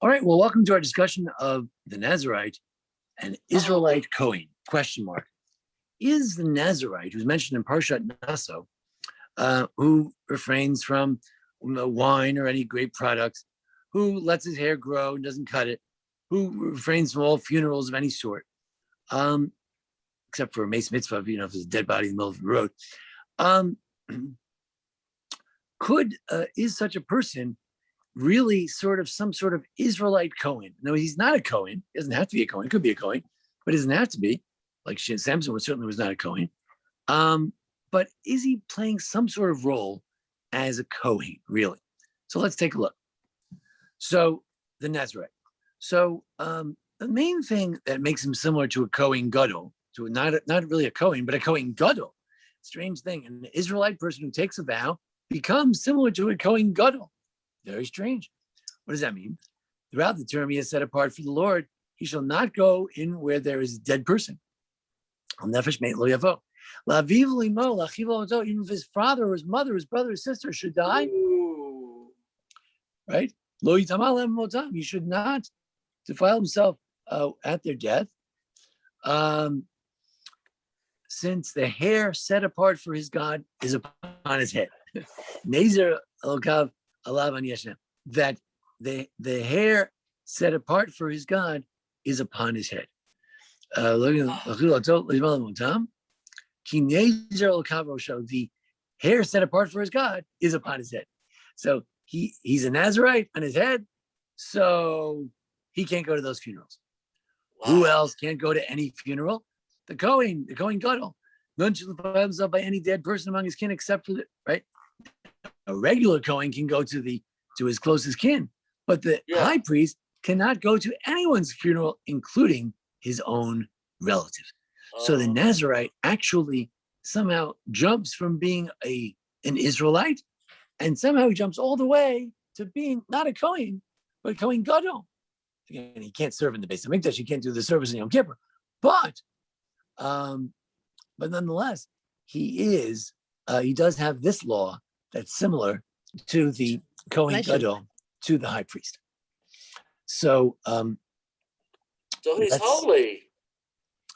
All right, well, welcome to our discussion of the Nazarite and Israelite Cohen, question mark. Is the Nazarite, who's mentioned in Parshat Naso, who refrains from wine or any grape products, who lets his hair grow and doesn't cut it, who refrains from all funerals of any sort, except for a mace mitzvah, if there's a dead body in the middle of the road. Is such a person really some sort of Israelite Cohen? No, he's not a Cohen. He doesn't have to be a Cohen. Could be a Cohen, but it doesn't have to be. Like Samson certainly was not a Cohen. But is he playing some sort of role as a Cohen, really? So let's take a look. So the Nazarite. So the main thing that makes him similar to a Cohen Gadol, to not really a Cohen, but a Cohen Gadol, strange thing. An Israelite person who takes a vow becomes similar to a Cohen Gadol. Very strange. What does that mean? Throughout the term, he is set apart for the Lord. He shall not go in where there is a dead person. Even if his father or his mother, his brother or sister should die, right? He should not defile himself at their death, since the hair set apart for his God is upon his head. That the hair set apart for his God is upon his head. The hair set apart for his God is upon his head. So he's a Nazarite on his head, so he can't go to those funerals. Wow. Who else can't go to any funeral? The Cohen Gadol. None should defile himself by any dead person among his kin except for right. A regular Cohen can go to his closest kin, but the high priest cannot go to anyone's funeral, including his own relatives. So the Nazarite actually somehow jumps from being an Israelite, and somehow he jumps all the way to being not a Cohen, but a Cohen Gadol. Again, he can't serve in the Beis Hamikdash. He can't do the service in Yom Kippur, but nonetheless, he does have this law that's similar to the Cohen Gadol, to the high priest. So he's holy.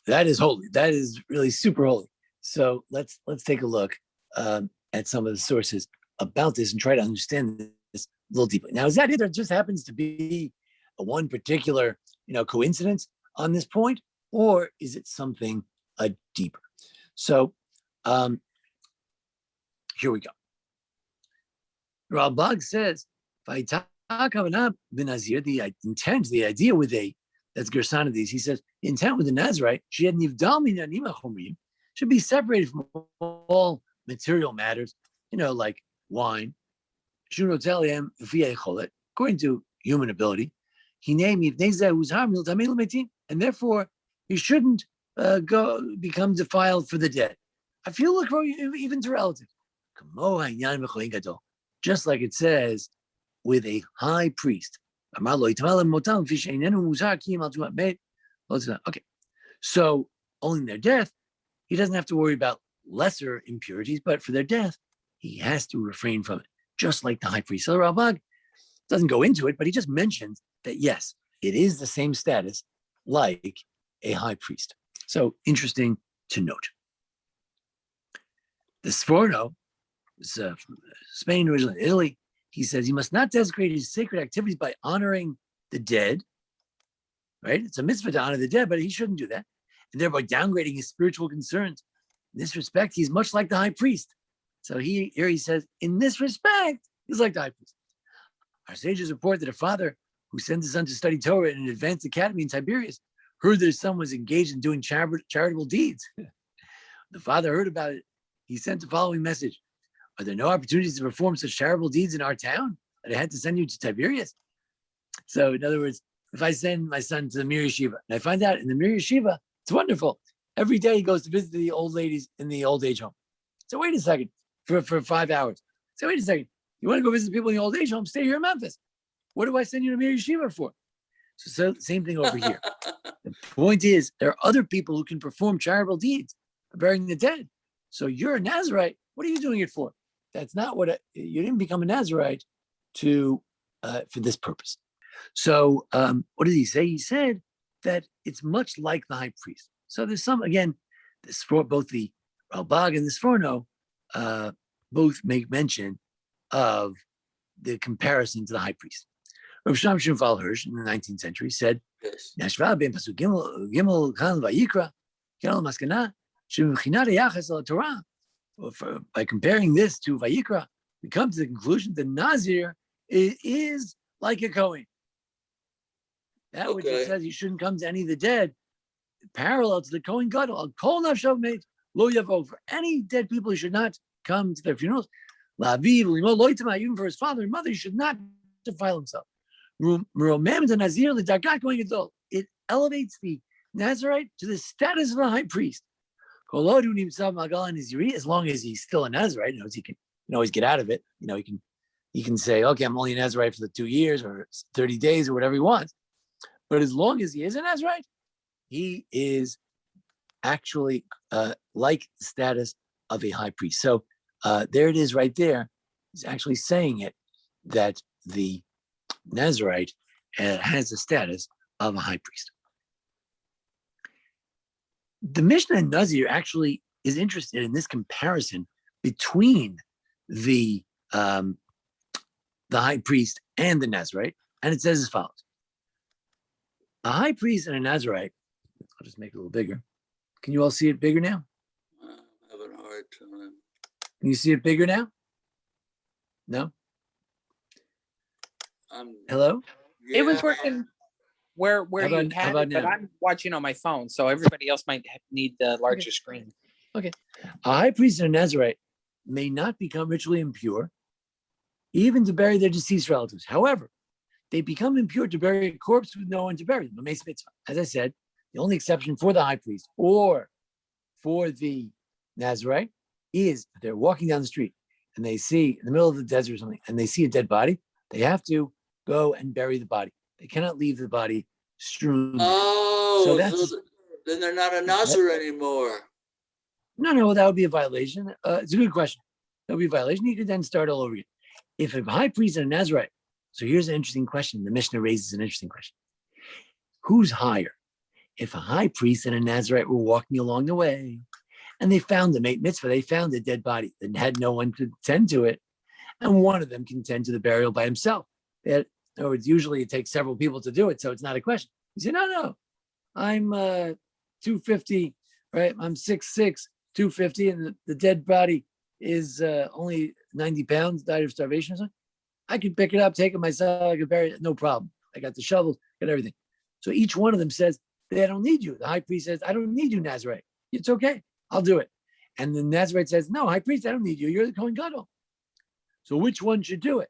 That is holy. That is really super holy. So let's take a look at some of the sources about this and try to understand this a little deeply. Now, is that it? Or just happens to be a one particular coincidence on this point, or is it something deeper? So here we go. Rabbi says, the intent, the idea with that's Gersonides, he says, the intent with the Nazarite, she had should be separated from all material matters, like wine, according to human ability. And therefore, he shouldn't become defiled for the dead. I feel like even to relatives. Just like it says with a high priest. Okay, so only in their death, he doesn't have to worry about lesser impurities, but for their death, he has to refrain from it, just like the high priest. So Rabbi doesn't go into it, but he just mentions that, yes, it is the same status like a high priest. So interesting to note. The Sforno, from Spain, originally Italy, he says he must not desecrate his sacred activities by honoring the dead, right? It's a mitzvah to honor the dead, but he shouldn't do that, and thereby downgrading his spiritual concerns. In this respect, he's much like the high priest. So he says, in this respect, he's like the high priest. Our sages report that a father who sent his son to study Torah in an advanced academy in Tiberias heard that his son was engaged in doing charitable deeds. The father heard about it. He sent the following message: are there no opportunities to perform such charitable deeds in our town that I had to send you to Tiberias? So in other words, if I send my son to the Mir Yeshiva, and I find out in the Mir Yeshiva, it's wonderful. Every day he goes to visit the old ladies in the old age home. So wait a second, for 5 hours. So wait a second, you want to go visit people in the old age home? Stay here in Memphis. What do I send you to Mir Yeshiva for? So same thing over here. The point is, there are other people who can perform charitable deeds, burying the dead. So you're a Nazarite. What are you doing it for? That's not you didn't become a Nazarite for this purpose. So what did he say? He said that it's much like the high priest. So there's some, again, this for both the Rabbi and the Sforno both make mention of the comparison to the high priest. Rav Shlomo Shmuel Hirsch in the 19th century said, Yes. By comparing this to Vayikra, we come to the conclusion that Nazir is like a Cohen. That which it says you shouldn't come to any of the dead, parallel to the Cohen Gadol. Kol nafshav made lo yavo. For any dead people, you should not come to their funerals. La'aviv l'imo lo yitama. Even for his father and mother, he should not defile himself. It elevates the Nazarite to the status of a high priest. As long as he's still a Nazarite, he can always get out of it. He can say, okay, I'm only a Nazarite for the 2 years or 30 days or whatever he wants. But as long as he is a Nazarite, he is actually like the status of a high priest. So there it is right there. He's actually saying it, that the Nazarite has the status of a high priest. The Mishnah in Nazir actually is interested in this comparison between the high priest and the Nazarite, and it says as follows. A high priest and a Nazarite, I'll just make it a little bigger. Can you all see it bigger now? I'm having a hard time. Can you see it bigger now? No? Hello? Yeah. It was working where How you about- how had about it, but now? I'm watching on my phone, so everybody else might need the larger screen. A high priest and a Nazarite may not become ritually impure, even to bury their deceased relatives. However, they become impure to bury a corpse with no one to bury them. A mace mitzvah. As I said, the only exception for the high priest or for the Nazarite is if they're walking down the street and they see in the middle of the desert or something, and they see a dead body, they have to go and bury the body. They cannot leave the body strewn. Oh, that's then they're not a Nazir anymore. No, that would be a violation. It's a good question. That would be a violation. You could then start all over again. If a high priest and a Nazarite, so here's an interesting question. The Mishnah raises an interesting question. Who's higher? If a high priest and a Nazarite were walking along the way and they found the mate mitzvah, they found a dead body and had no one to tend to it, and one of them can tend to the burial by himself. In other words, usually it takes several people to do it, so it's not a question. You say, no, I'm 250, right? I'm 6'6", 250, and the dead body is only 90 pounds, died of starvation or something. I could pick it up, take it myself, I could bury it, no problem. I got the shovels, got everything. So each one of them says, they don't need you. The high priest says, I don't need you, Nazarite. It's okay, I'll do it. And the Nazarite says, no, high priest, I don't need you. You're the Cohen Gadol. So which one should do it?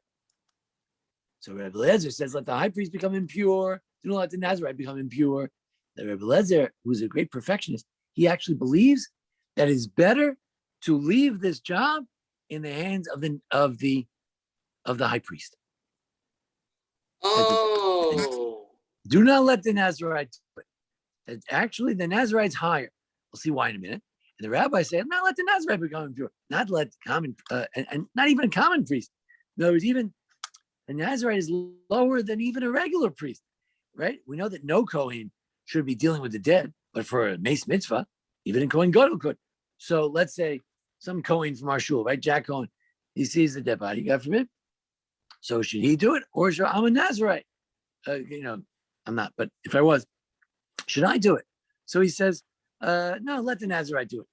So Rebbe Lezer says, let the high priest become impure. Do not let the Nazarite become impure. The Rebbe Lezer, who's a great perfectionist, he actually believes that it's better to leave this job in the hands of the high priest. Oh. Do not let the Nazarite do it. It's actually, the Nazarite's higher. We'll see why in a minute. And the rabbi said, not let the Nazarite become impure. Not let common, and not even a common priest. In other words, even the Nazarite is lower than even a regular priest, right? We know that no Cohen should be dealing with the dead, but for a mace mitzvah, even a Cohen Gadol could. So let's say some Cohen from our shul, right? Jack Cohen, he sees the dead body, God forbid. So should he do it? Or should I'm a Nazarite? I'm not, but if I was, should I do it? So he says, no, let the Nazarite do it.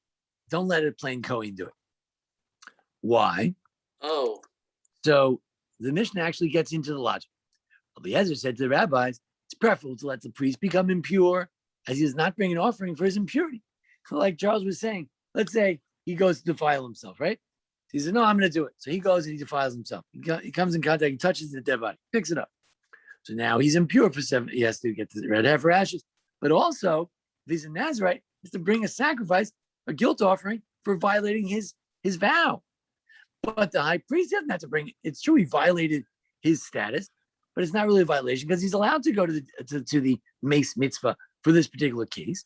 Don't let a plain Cohen do it. Why? Oh. So the Mishnah actually gets into the logic. Eliezer said to the rabbis, it's preferable to let the priest become impure as he does not bring an offering for his impurity. Like Charles was saying, let's say he goes to defile himself, right? He says, no, I'm going to do it. So he goes and he defiles himself. He comes in contact, he touches the dead body, picks it up. So now he's impure for 7. He has to get the red heifer ashes. But also, if he's a Nazarite, he has to bring a sacrifice, a guilt offering for violating his vow. But the high priest doesn't have to bring it. It's true he violated his status, but it's not really a violation because he's allowed to go to the mace mitzvah for this particular case.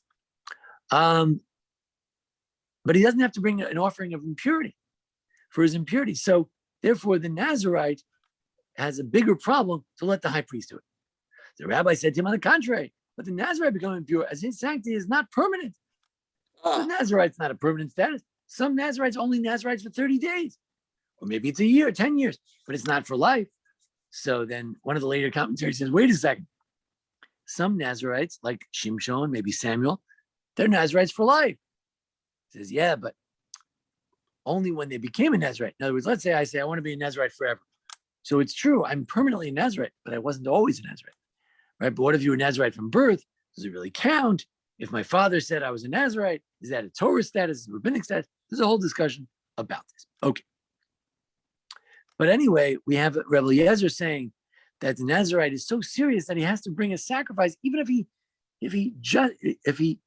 But he doesn't have to bring an offering of impurity for his impurity. So therefore, the Nazarite has a bigger problem to let the high priest do it. The rabbi said to him, on the contrary, but the Nazarite becoming impure as his sanctity is not permanent. The Nazarite's not a permanent status. Some Nazarites only Nazarites for 30 days, or maybe it's a year, 10 years, but it's not for life. So then one of the later commentaries says, wait a second. Some Nazarites, like Shimshon, maybe Samuel, they're Nazarites for life. He says, yeah, but only when they became a Nazarite. In other words, let's say I want to be a Nazarite forever. So it's true, I'm permanently a Nazarite, but I wasn't always a Nazarite, right? But what if you were a Nazarite from birth? Does it really count? If my father said I was a Nazarite, is that a Torah status, a rabbinic status? There's a whole discussion about this. Okay. But anyway, we have Rabbi Eliezer saying that the Nazarite is so serious that he has to bring a sacrifice, even if he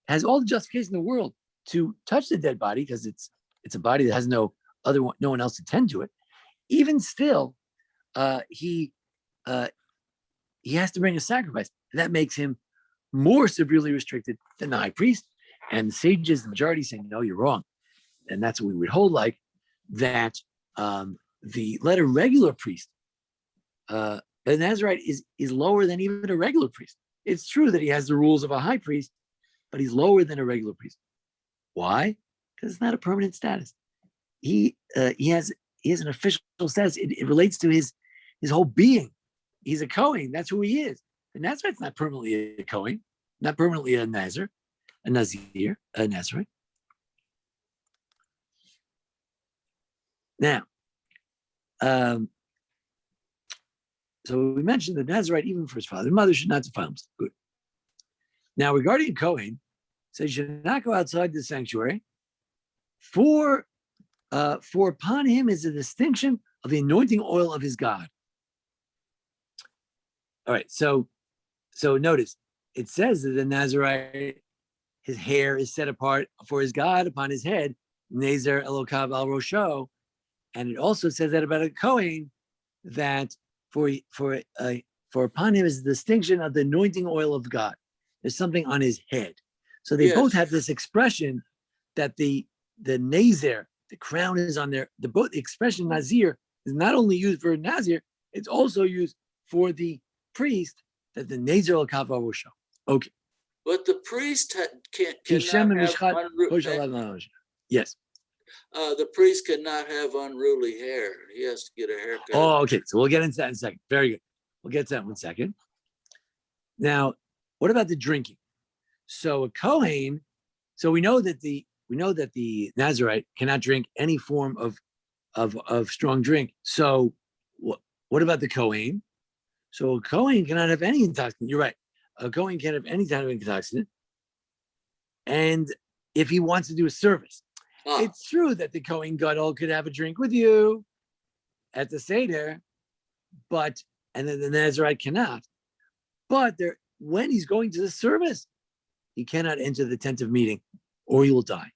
has all the justification in the world to touch the dead body, because it's a body that has no one else to tend to it. Even still, he has to bring a sacrifice, and that makes him more severely restricted than the high priest. And the sages, the majority, saying, no, you're wrong, and that's what we would hold like that. Let a regular priest, the Nazarite is lower than even a regular priest. It's true that he has the rules of a high priest, but he's lower than a regular priest. Why? Because it's not a permanent status. He has an official status. It relates to his whole being. He's a Cohen. That's who he is. The Nazarite's not permanently a Cohen, not permanently a Nazir, a Nazarite. Now, so we mentioned the Nazarite, even for his father and mother, should not defile himself. Good. Now, regarding a Cohen, says you should not go outside the sanctuary, for upon him is the distinction of the anointing oil of his God. All right, so notice it says that the Nazarite, his hair is set apart for his God upon his head, Nezer Elokav al Rosho, and it also says that about a Cohen, that for upon him is the distinction of the anointing oil of God. There's something on his head. So they both have this expression that the Nazer, the crown is on there. The expression Nazir is not only used for Nazir, it's also used for the priest, that the Nazer al Kava will show. Okay. But the priest cannot have yes. The priest cannot have unruly hair. He has to get a haircut. Oh, okay. So we'll get into that in a second. Very good. We'll get to that in 1 second. Now, what about the drinking? So a Kohen, so we know that the Nazarite cannot drink any form of strong drink. So what about the Kohen? So a Kohen cannot have any intoxicant. You're right. A Kohen can't have any kind of intoxicant. And if he wants to do a service, it's true that the Kohen Gadol could have a drink with you at the Seder, and then the Nazarite cannot. But when he's going to the service, he cannot enter the tent of meeting, or he will die.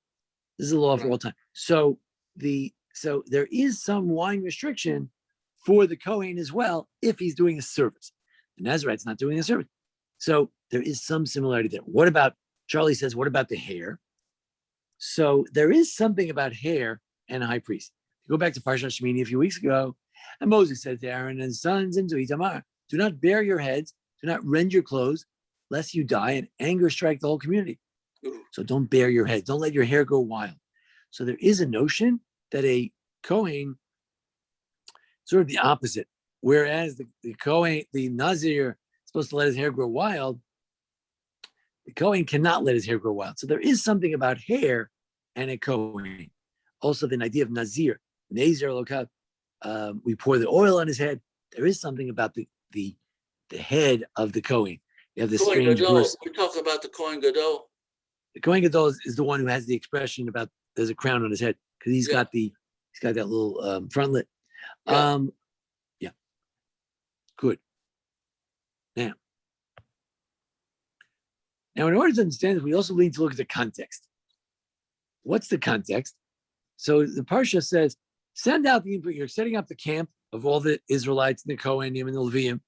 This is a law for all time. So there is some wine restriction for the Kohen as well if he's doing a service. The Nazarite's not doing a service. So there is some similarity there. What about, Charlie says, what about the hair? So there is something about hair and a high priest. You go back to Parshat Shemini a few weeks ago, and Moses said to Aaron and his sons and to Itamar, do not bare your heads, do not rend your clothes, lest you die and anger strike the whole community. So don't bare your head. Don't let your hair go wild. So there is a notion that a Kohen, sort of the opposite, whereas the Kohen, the Nazir, is supposed to let his hair grow wild, the Kohen cannot let his hair grow wild. So there is something about hair and a Kohen. Also, the idea of Nazir, Nazir Lokav, we pour the oil on his head. There is something about the head of the Kohen. You have this strange verse. We're talking about the Kohen Gadol. The Kohen Gadol is the one who has the expression about there's a crown on his head because he's got that little frontlet. Yeah. Good. Now, in order to understand this, we also need to look at the context. What's the context? So the Parsha says, send out the input. You're setting up the camp of all the Israelites and the Kohanim and the Leviim.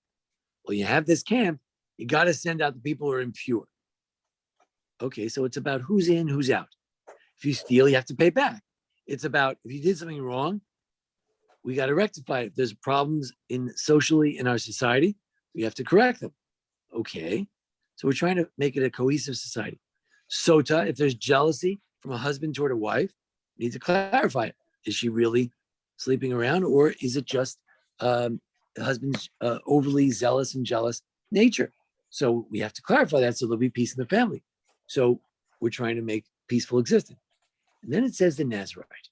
Well, you have this camp. You got to send out the people who are impure. Okay, so it's about who's in, who's out. If you steal, you have to pay back. It's about if you did something wrong, we got to rectify it. If there's problems socially in our society, we have to correct them. Okay. So we're trying to make it a cohesive society. Sota, if there's jealousy from a husband toward a wife, we need to clarify it. Is she really sleeping around, or is it just the husband's overly zealous and jealous nature? So we have to clarify that so there'll be peace in the family. So we're trying to make peaceful existence. And then it says the Nazarite.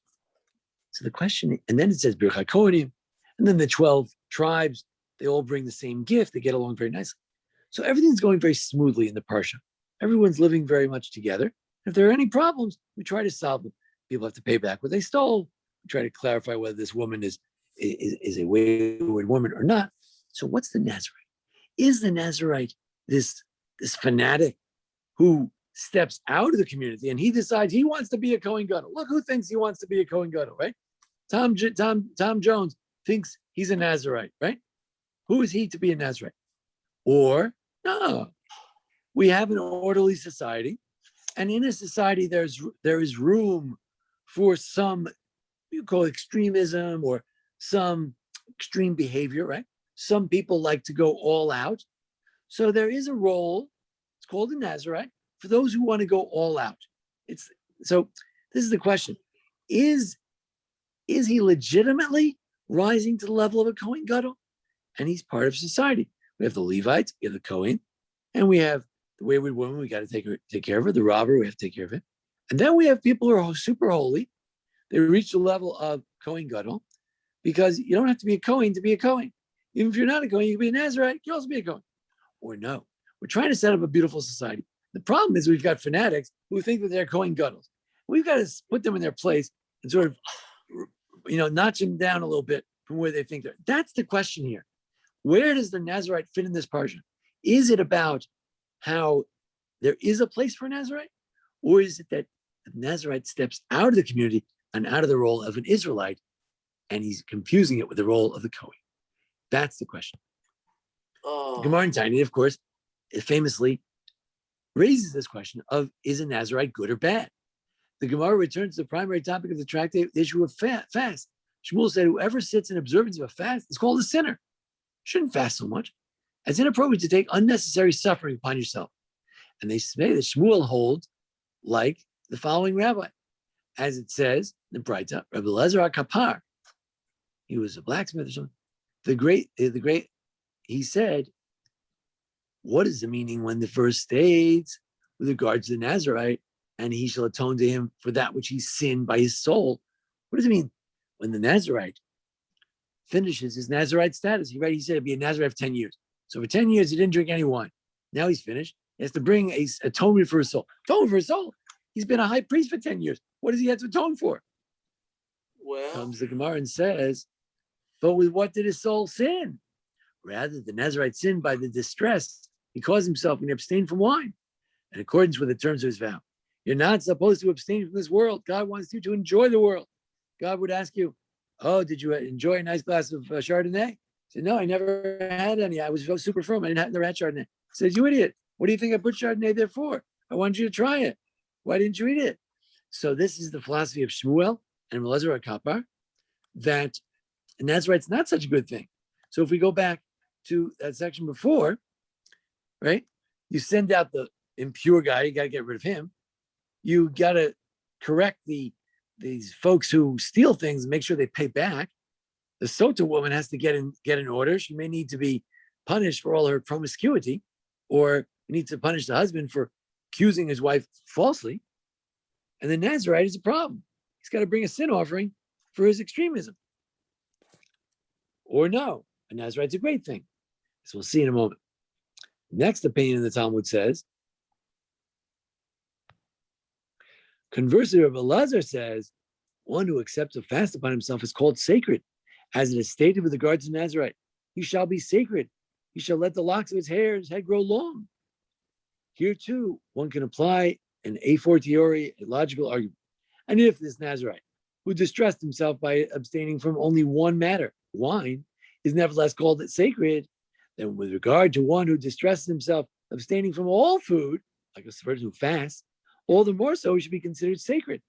So the question, and then it says Birchai Kohanim, and then the 12 tribes, they all bring the same gift. They get along very nicely. So everything's going very smoothly in the Parsha. Everyone's living very much together. If there are any problems, we try to solve them. People have to pay back what they stole. We try to clarify whether this woman is a wayward woman or not. So what's the Nazarite? Is the Nazarite this fanatic who steps out of the community and he decides he wants to be a Cohen Gadol? Look who thinks he wants to be a Cohen Gadol, right? Tom Jones thinks he's a Nazarite, right? Who is he to be a Nazarite? Or no, we have an orderly society, and in a society there is room for some, you call it extremism or some extreme behavior, right? Some people like to go all out. So there is a role, it's called a Nazarite, for those who want to go all out. So this is the question. Is he legitimately rising to the level of a Cohen Gadol? And he's part of society. We have the Levites, we have the Cohen, and we have the wayward woman, we got to take care of her, the robber, we have to take care of it. And then we have people who are super holy. They reach the level of Cohen Gadol, because you don't have to be a Cohen to be a Cohen. Even if you're not a Cohen, you can be a Nazarite, you can also be a Cohen. Or no, we're trying to set up a beautiful society. The problem is we've got fanatics who think that they're Cohen Gadols. We've got to put them in their place and sort of, notch them down a little bit from where they think they're. That's the question here. Where does the Nazarite fit in this parsha? Is it about how there is a place for a Nazarite? Or is it that the Nazarite steps out of the community and out of the role of an Israelite, and he's confusing it with the role of the Cohen? That's the question. The Gemara in Tiny, of course, it famously raises this question of, is a Nazarite good or bad? The Gemara returns to the primary topic of the tractate, the issue of fast. Shmuel said, whoever sits in observance of a fast is called a sinner. Shouldn't fast so much. It's inappropriate to take unnecessary suffering upon yourself. And they say that Shmuel holds like the following rabbi. As it says in the Braita, Rabbi Elazar Kapar, he was a blacksmith or something. The great, he said, what is the meaning when the verse states with regards to the Nazarite, and he shall atone to him for that which he sinned by his soul? What does it mean when the Nazarite finishes his Nazarite status? He said it'd be a Nazarite for 10 years. So for 10 years, he didn't drink any wine. Now he's finished. He has to bring a atonement for his soul. Atonement for his soul. He's been a high priest for 10 years. What does he have to atone for? Well, Comes the Gemara and says, but with what did his soul sin? Rather, the Nazarite sinned by the distress he caused himself when he abstained from wine, in accordance with the terms of his vow. You're not supposed to abstain from this world. God wants you to enjoy the world. God would ask you, oh, did you enjoy a nice glass of Chardonnay? He said, no, I never had any. I was so super firm. Never had Chardonnay. He says, you idiot. What do you think I put Chardonnay there for? I wanted you to try it. Why didn't you eat it? So this is the philosophy of Shmuel and Elazar Kapar, that a Nazarite's not such a good thing. So if we go back to that section before, right? You send out the impure guy, you got to get rid of him. You got to correct these folks who steal things and make sure they pay back. The Sota woman has to get in order. She may need to be punished for all her promiscuity, or you need to punish the husband for accusing his wife falsely. And the Nazarite is a problem. He's got to bring a sin offering for his extremism. Or no, a Nazarite's a great thing. As we'll see in a moment. Next opinion in the Talmud says, conversely, Rabbi Elazar says, one who accepts a fast upon himself is called sacred, as it is stated with regard to Nazarite. He shall be sacred. He shall let the locks of his head grow long. Here too, one can apply an a fortiori, a logical argument. And if this Nazarite, who distressed himself by abstaining from only one matter, wine, is nevertheless called sacred, then with regard to one who distresses himself abstaining from all food, like a person who fasts, all the more so he should be considered sacred.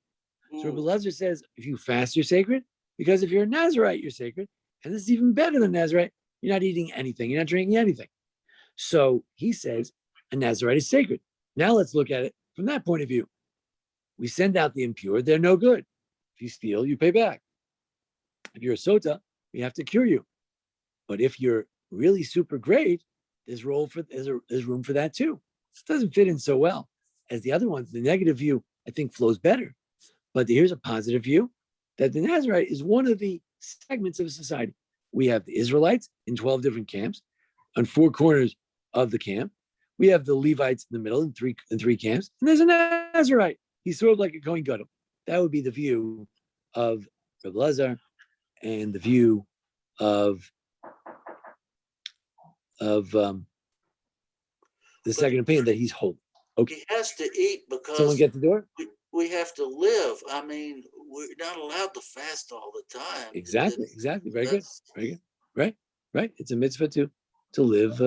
So Rabbi Elazar says, if you fast, you're sacred, because if you're a Nazarite, you're sacred. And this is even better than Nazarite. You're not eating anything. You're not drinking anything. So he says a Nazarite is sacred. Now let's look at it from that point of view. We send out the impure, they're no good. If you steal, you pay back. If you're a sota, we have to cure you. But if you're really super great, there's room for that too. This doesn't fit in so well as the other ones. The negative view, I think, flows better. But here's a positive view that the Nazarite is one of the segments of society. We have the Israelites in 12 different camps on 4 corners of the camp. We have the Levites in the middle in three camps. And there's a Nazarite. He's sort of like a Cohen Gadol. That would be the view of Rabbi Lazar and the view of the second opinion that he's holy. Okay. He has to eat because Someone get the door? we have to live. I mean, we're not allowed to fast all the time. Exactly. Very good. Right. It's a mitzvah to live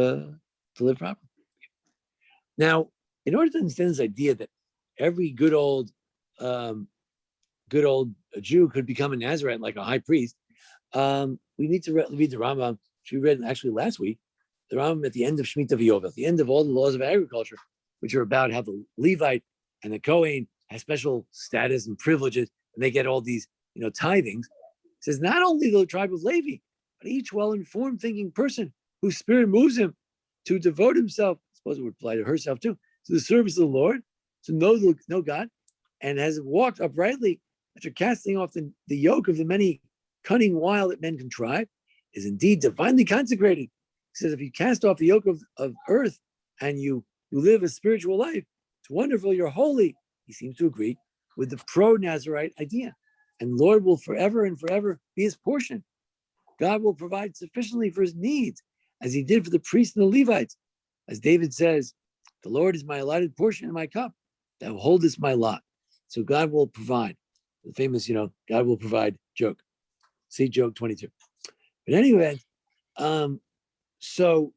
properly. Now, in order to understand this idea that every good old Jew could become a Nazarite like a high priest, we need to read the Rambam, which we read actually last week. The Rambam at the end of Shemitah V'Yovel, at the end of all the laws of agriculture, which are about how the Levite and the Cohen have special status and privileges, and they get all these, tithings. It says not only the tribe of Levi, but each well-informed, thinking person whose spirit moves him to devote himself, I suppose it would apply to herself too, to the service of the Lord, to know God, and has walked uprightly after casting off the yoke of the many cunning wile that men contrive, is indeed divinely consecrated. He says, if you cast off the yoke of earth and you live a spiritual life, it's wonderful, you're holy. He seems to agree with the pro-Nazarite idea. And Lord will forever and forever be his portion. God will provide sufficiently for his needs, as he did for the priests and the Levites. As David says, the Lord is my allotted portion in my cup. Thou holdest my lot. So God will provide. The famous, God will provide joke. See joke 22. But anyway, so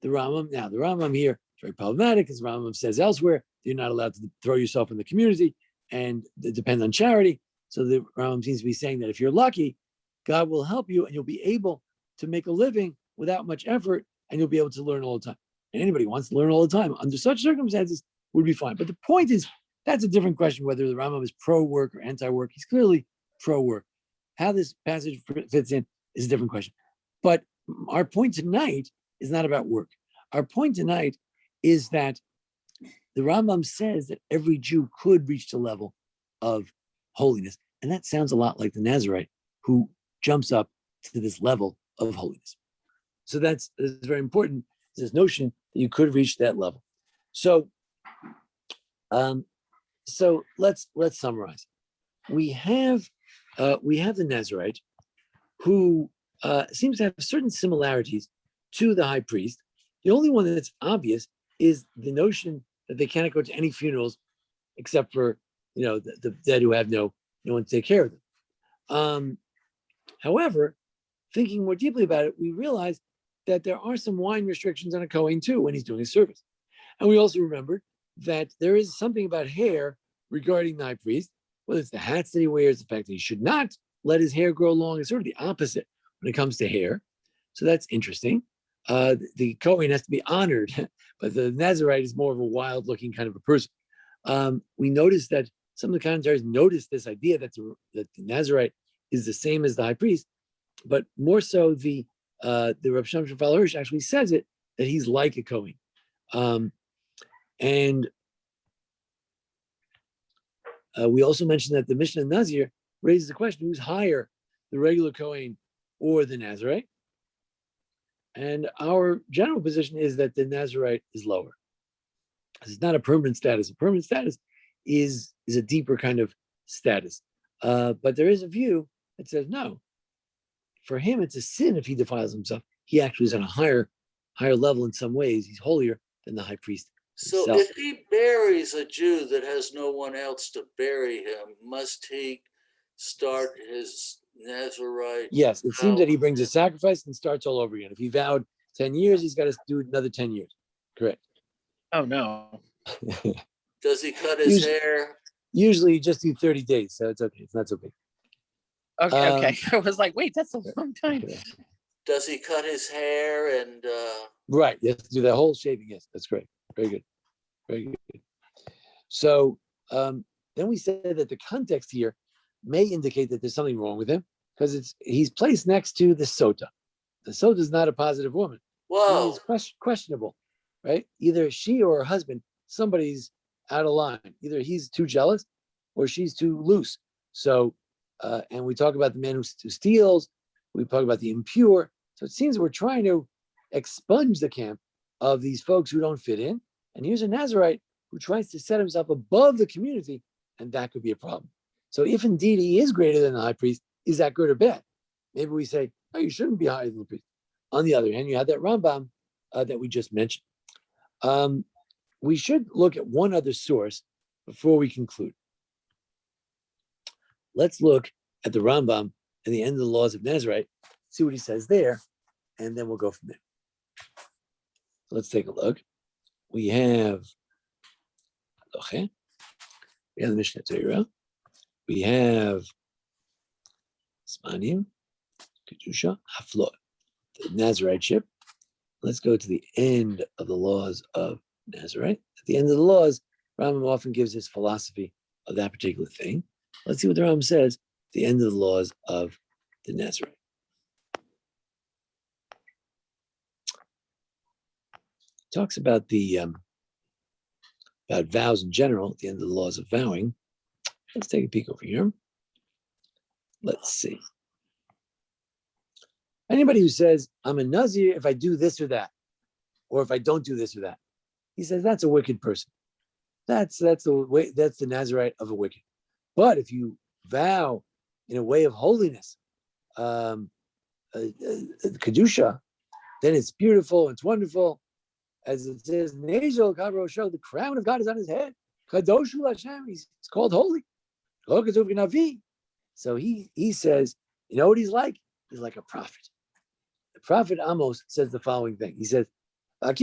the Rambam here is very problematic, because the Rambam says elsewhere, you're not allowed to throw yourself in the community and depend on charity. So the Rambam seems to be saying that if you're lucky, God will help you and you'll be able to make a living without much effort, and you'll be able to learn all the time. And anybody who wants to learn all the time under such circumstances would be fine. But the point is, that's a different question, whether the Rambam is pro-work or anti-work. He's clearly pro-work. How this passage fits in is a different question. But our point tonight is not about work. Our point tonight is that the Rambam says that every Jew could reach the level of holiness. And that sounds a lot like the Nazarite who jumps up to this level of holiness. So that's very important, this notion that you could reach that level. So let's summarize. We have the Nazarite who seems to have certain similarities to the high priest. The only one that's obvious is the notion that they cannot go to any funerals except for the dead who have no one to take care of them. However, thinking more deeply about it, we realize that there are some wine restrictions on a Cohen too when he's doing his service. And we also remember that there is something about hair regarding the high priest, whether it's the hats that he wears, the fact that he should not let his hair grow long. It's sort of the opposite when it comes to hair. So that's interesting. The Cohen has to be honored, but the Nazarite is more of a wild-looking kind of a person. We noticed that some of the commentaries noticed this idea that the Nazarite is the same as the high priest, but more so the Rabbi Shimon Hirsch actually says it, that he's like a Cohen. And we also mentioned that the Mishnah Nazir raises the question, who's higher, the regular Cohen or the Nazarite? And our general position is that the Nazarite is lower. It's not a permanent status. A permanent status is a deeper kind of status. But there is a view that says, no, for him, it's a sin if he defiles himself. He actually is on a higher level in some ways. He's holier than the high priest himself. So if he buries a Jew that has no one else to bury him, must he start his Nazarite? Yes, it seems that he brings a sacrifice and starts all over again. If he vowed 10 years, he's got to do another 10 years. Correct. Oh, no. Does he cut his hair? Usually you just do 30 days, so it's okay. It's not so big. Okay. I was like, wait, that's a long time. does he cut his hair and Right. You have to do that whole shaving. Yes, that's great. Very good. Very good. So then we said that the context here may indicate that there's something wrong with him because he's placed next to the sota. The sota is not a positive woman. whoa? He is questionable, right? Either she or her husband, somebody's out of line. Either he's too jealous or she's too loose. So, and we talk about the man who steals. We talk about the impure. So it seems we're trying to expunge the camp of these folks who don't fit in. And here's a Nazarite who tries to set himself above the community, and that could be a problem. So if indeed he is greater than the high priest, is that good or bad? Maybe we say, oh, you shouldn't be higher than the priest. On the other hand, you had that Rambam that we just mentioned. We should look at one other source before we conclude. Let's look at the Rambam at the end of the laws of Nazarite, see what he says there, and then we'll go from there. Let's take a look. We have the Mishnah Torah. We have Smanim, Kedusha, Haflot, the Nazariteship. Let's go to the end of the laws of Nazarite. At the end of the laws, Rambam often gives his philosophy of that particular thing. Let's see what the Rambam says at the end of the laws of the Nazarite. Talks about the about vows in general at the end of the laws of vowing. Let's take a peek over here. Let's see. Anybody who says, I'm a Nazir if I do this or that, or if I don't do this or that, he says that's a wicked person. That's the Nazarite of a wicked. But if you vow in a way of holiness, Kedusha, then it's beautiful, it's wonderful. As it says, the crown of God is on his head. Kadoshu Hashem, he's called holy. So he says, you know what he's like? He's like a prophet. The prophet Amos says the following thing. He says, says,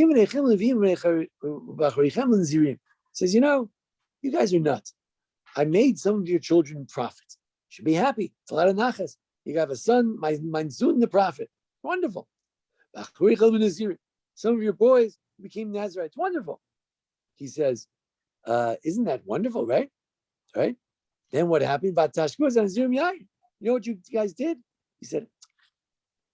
you know, you guys are nuts. I made some of your children prophets. You should be happy. It's a lot of nachas. You have a son, my son, the prophet. Wonderful. Some of your boys became Nazarites. Wonderful. He says, isn't that wonderful, right? Right? Then what happened? You know what you guys did? He said,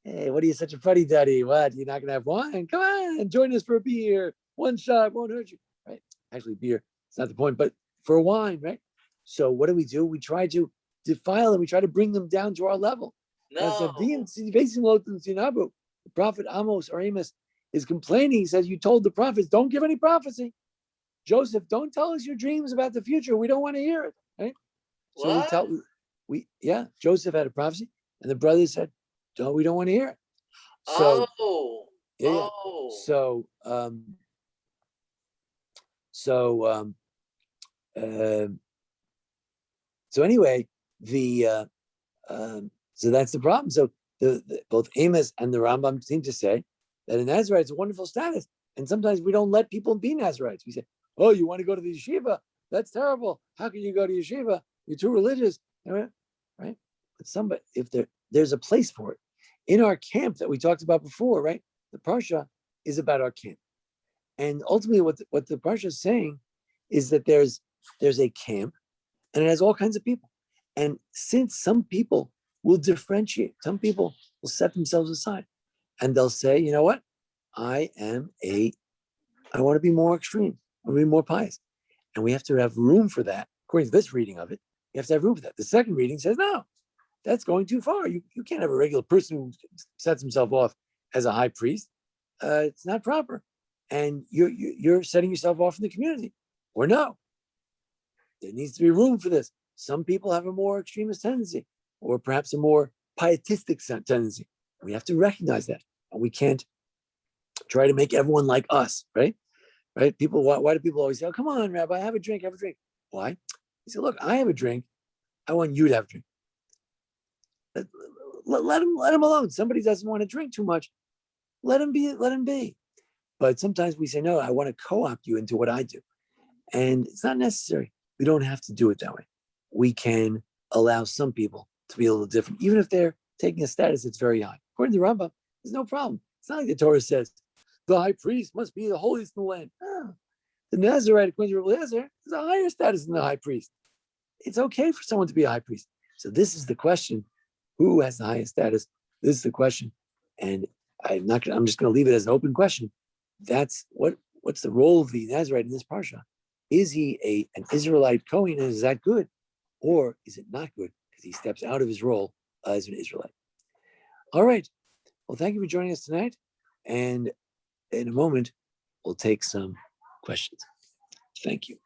hey, what are you such a funny daddy? What? You're not going to have wine? Come on, join us for a beer. One shot won't hurt you, right? Actually, beer, it's not the point, but for a wine, right? So what do? We try to defile them. We try to bring them down to our level. No. The prophet Amos or Amos is complaining. He says, you told the prophets, don't give any prophecy. Joseph, don't tell us your dreams about the future. We don't want to hear it, right? What? So Joseph had a prophecy, and the brothers said, no, we don't want to hear it. So, So anyway, so that's the problem. So both Amos and the Rambam seem to say that a Nazarite is a wonderful status, and sometimes we don't let people be Nazarites. We say, "Oh, you want to go to the yeshiva? That's terrible. How can you go to yeshiva? You're too religious." Right? But if there's a place for it in our camp that we talked about before, right? The parsha is about our camp, and ultimately, what the parsha is saying is that there's a camp, and it has all kinds of people. And since some people will differentiate, some people will set themselves aside, and they'll say, you know what? I want to be more extreme. I want to be more pious, and we have to have room for that. According to this reading of it, you have to have room for that. The second reading says, no, that's going too far. You can't have a regular person who sets himself off as a high priest. It's not proper, and you're setting yourself off in the community. Or no, there needs to be room for this. Some people have a more extremist tendency, or perhaps a more pietistic tendency. We have to recognize that, and we can't try to make everyone like us, right? Right? People, why do people always say, "Oh, come on, Rabbi, have a drink, have a drink"? Why? He said, "Look, I have a drink. I want you to have a drink. Let him alone. Somebody doesn't want to drink too much. Let him be. But sometimes we say, no, I want to co-opt you into what I do. And it's not necessary. We don't have to do it that way. We can allow some people to be a little different, even if they're taking a status that's very high. According to Rambam, There's no problem. It's not like the Torah says the high priest must be the holiest in the land. No. The Nazarite, according to Rabbi Eliezer, is a higher status than the high priest. It's okay for someone to be a high priest. So this is the question: who has the highest status? This is the question, and I'm just going to leave it as an open question. That's what's the role of the Nazarite in this parsha? Is he an Israelite Cohen, and is that good, or is it not good because he steps out of his role as an Israelite? All right. Well, thank you for joining us tonight, and in a moment we'll take some questions. Thank you.